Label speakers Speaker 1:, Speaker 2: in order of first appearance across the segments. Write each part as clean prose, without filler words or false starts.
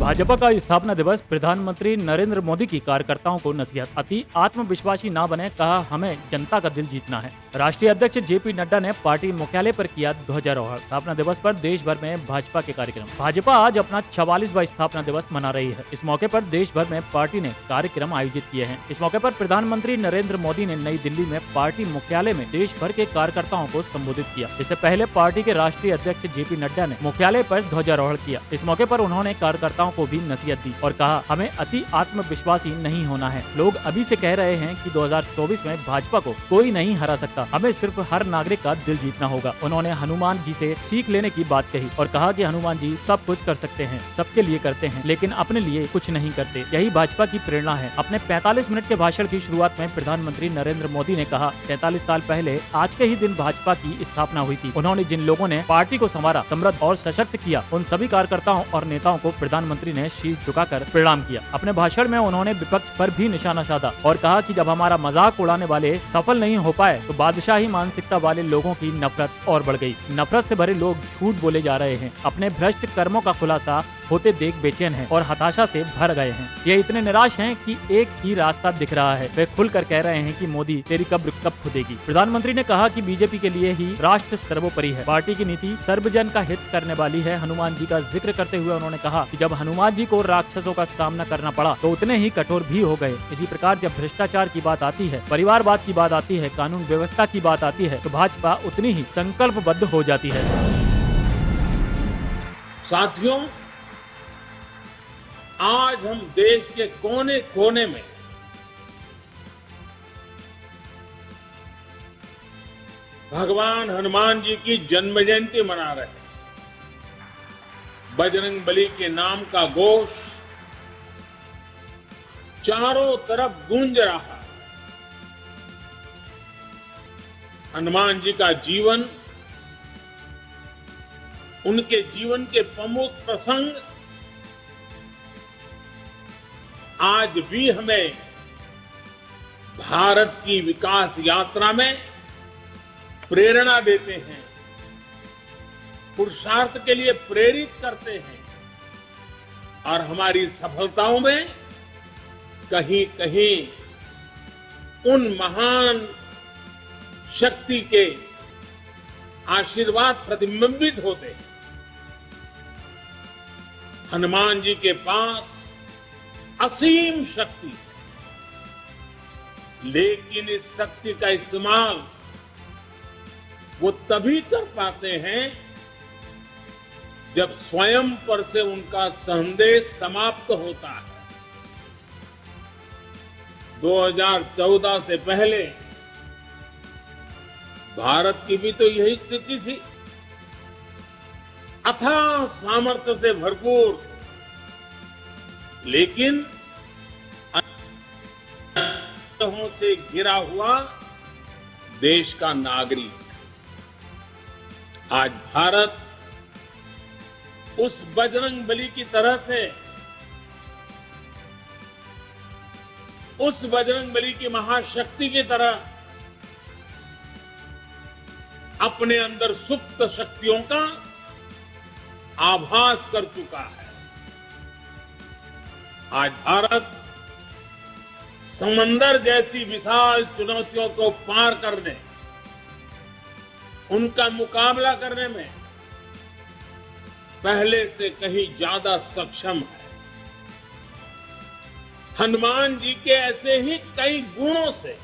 Speaker 1: भाजपा का स्थापना दिवस, प्रधानमंत्री नरेंद्र मोदी की कार्यकर्ताओं को नसीहत। अति आत्मविश्वासी ना बने, कहा हमें जनता का दिल जीतना है। राष्ट्रीय अध्यक्ष जेपी नड्डा ने पार्टी मुख्यालय पर किया ध्वजारोहण। स्थापना दिवस पर देश भर में भाजपा के कार्यक्रम। भाजपा आज अपना 44वां स्थापना दिवस मना रही है। इस मौके पर देश भर में पार्टी ने कार्यक्रम आयोजित किए हैं। इस मौके पर प्रधानमंत्री नरेंद्र मोदी ने नई दिल्ली में पार्टी मुख्यालय में देश भर के कार्यकर्ताओं को संबोधित किया। इससे पहले पार्टी के राष्ट्रीय अध्यक्ष जेपी नड्डा ने मुख्यालय पर ध्वजारोहण किया। इस मौके पर उन्होंने कार्यकर्ताओं को भी नसीहत दी और कहा हमें अति आत्मविश्वासी नहीं होना है। लोग अभी से कह रहे हैं कि 2024 में भाजपा को कोई नहीं हरा सकता, हमें सिर्फ हर नागरिक का दिल जीतना होगा। उन्होंने हनुमान जी से सीख लेने की बात कही और कहा कि हनुमान जी सब कुछ कर सकते हैं, सबके लिए करते हैं, लेकिन अपने लिए कुछ नहीं करते। यही भाजपा की प्रेरणा है। अपने 45 मिनट के भाषण की शुरुआत में प्रधानमंत्री नरेंद्र मोदी ने कहा 43 साल पहले आज के ही दिन भाजपा की स्थापना हुई थी। उन्होंने जिन लोगों ने पार्टी को संवारा, समृद्ध और सशक्त किया, उन सभी कार्यकर्ताओं और नेताओं को प्रधानमंत्री ने शीश झुकाकर प्रणाम किया। अपने भाषण में उन्होंने विपक्ष पर भी निशाना साधा और कहा कि जब हमारा मजाक उड़ाने वाले सफल नहीं हो पाए तो बादशाही मानसिकता वाले लोगों की नफरत और बढ़ गई। नफरत से भरे लोग झूठ बोले जा रहे हैं, अपने भ्रष्ट कर्मों का खुलासा होते देख बेचैन हैं और हताशा से भर गए हैं। ये इतने निराश हैं कि एक ही रास्ता दिख रहा है। वे खुलकर कह रहे हैं कि मोदी तेरी कब्र कब खुदेगी। प्रधानमंत्री ने कहा कि बीजेपी के लिए ही राष्ट्र सर्वोपरि है। पार्टी की नीति सर्वजन का हित करने वाली है। हनुमान जी का जिक्र करते हुए उन्होंने कहा कि जब हनुमान जी को राक्षसों का सामना करना पड़ा तो उतने ही कठोर भी हो गए। इसी प्रकार जब भ्रष्टाचार की बात आती है, परिवारवाद की बात आती है, कानून व्यवस्था की बात आती है तो भाजपा उतनी ही संकल्पबद्ध हो जाती है।
Speaker 2: साथियों, आज हम देश के कोने कोने में भगवान हनुमान जी की जन्म जयंती मना रहे हैं। बजरंग बली के नाम का घोष चारों तरफ गूंज रहा है। हनुमान जी का जीवन, उनके जीवन के प्रमुख प्रसंग आज भी हमें भारत की विकास यात्रा में प्रेरणा देते हैं, पुरुषार्थ के लिए प्रेरित करते हैं और हमारी सफलताओं में कहीं कहीं उन महान शक्ति के आशीर्वाद प्रतिबिंबित होते हैं। हनुमान जी के पास असीम शक्ति है, लेकिन इस शक्ति का इस्तेमाल वो तभी कर पाते हैं जब स्वयं पर से उनका संदेश समाप्त होता है। 2014 से पहले भारत की भी तो यही स्थिति थी। अथाह सामर्थ्य से भरपूर, लेकिन से घिरा हुआ देश का नागरिक। आज भारत उस बजरंग बली की तरह से, उस बजरंग बली की महाशक्ति की तरह अपने अंदर सुप्त शक्तियों का आभास कर चुका है। आज भारत समंदर जैसी विशाल चुनौतियों को पार करने, उनका मुकाबला करने में पहले से कहीं ज्यादा सक्षम है। हनुमान जी के ऐसे ही कई गुणों से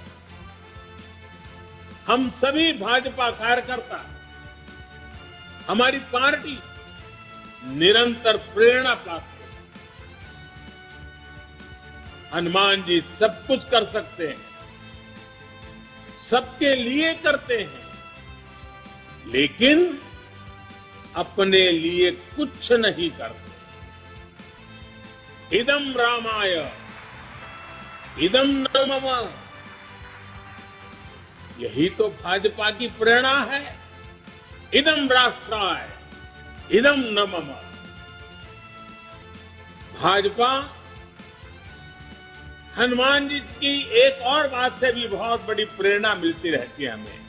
Speaker 2: हम सभी भाजपा कार्यकर्ता, हमारी पार्टी निरंतर प्रेरणा पाते हैं। हनुमान जी सब कुछ कर सकते हैं, सबके लिए करते हैं, लेकिन अपने लिए कुछ नहीं करते। इदम रामाय इदम न मम, यही तो भाजपा की प्रेरणा है। इदम राष्ट्राय इदम न मम। भाजपा हनुमान जी की एक और बात से भी बहुत बड़ी प्रेरणा मिलती रहती है हमें।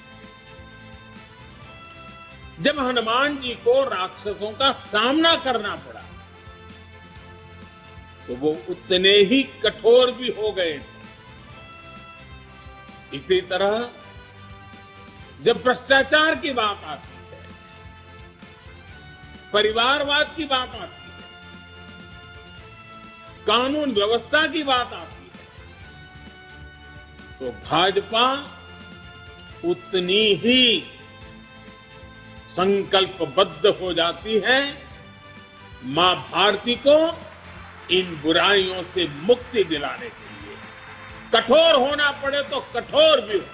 Speaker 2: जब हनुमान जी को राक्षसों का सामना करना पड़ा तो वो उतने ही कठोर भी हो गए थे। इसी तरह जब भ्रष्टाचार की बात आती है, परिवारवाद की बात आती है, कानून व्यवस्था की बात आती है, तो भाजपा उतनी ही संकल्पबद्ध हो जाती है मां भारती को इन बुराइयों से मुक्ति दिलाने के लिए। कठोर होना पड़े तो कठोर भी हो।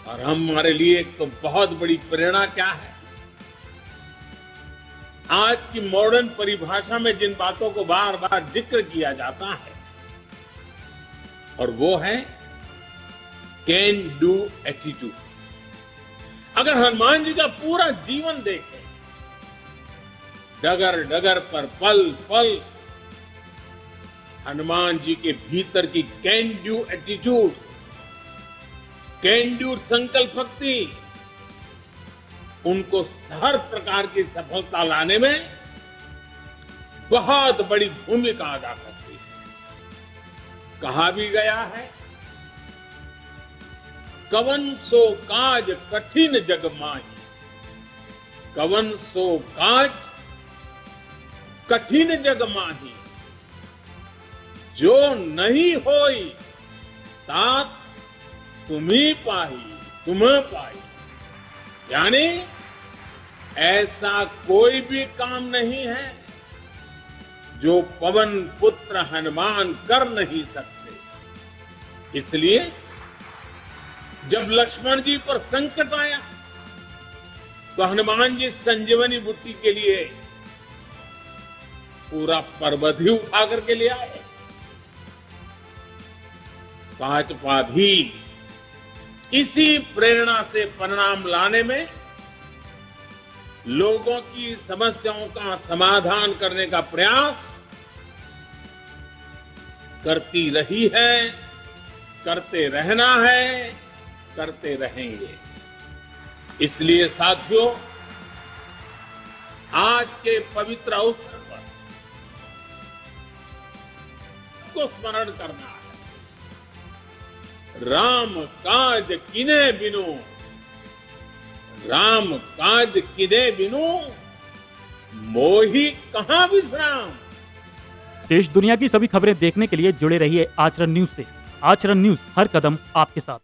Speaker 2: और हमारे लिए एक तो बहुत बड़ी प्रेरणा क्या है, आज की मॉडर्न परिभाषा में जिन बातों को बार बार जिक्र किया जाता है, और वो है कैन डू एटीट्यूड। अगर हनुमान जी का पूरा जीवन देखें, डगर डगर पर पल पल हनुमान जी के भीतर की can do attitude, can do संकल्प शक्ति उनको हर प्रकार की सफलता लाने में बहुत बड़ी भूमिका अदा करती है। कहा भी गया है, कवन सो काज कठिन जग माही, कवन सो काज कठिन जग माही, जो नहीं होई तात तुम्ही पाही, तुम्हें पाई। यानी ऐसा कोई भी काम नहीं है जो पवन पुत्र हनुमान कर नहीं सकते। इसलिए जब लक्ष्मण जी पर संकट आया तो हनुमान जी संजीवनी बूटी के लिए पूरा पर्वत ही उठा करके ले आए। भाजपा भी इसी प्रेरणा से परिणाम लाने में, लोगों की समस्याओं का समाधान करने का प्रयास करती रही है, करते रहना है, करते रहेंगे। इसलिए साथियों, आज के पवित्र अवसर पर को स्मरण करना है, राम काज किने बिनु, राम काज किने बिनु, मोहि कहां विश्राम।
Speaker 1: देश दुनिया की सभी खबरें देखने के लिए जुड़े रहिए आचरण न्यूज से। आचरण न्यूज, हर कदम आपके साथ।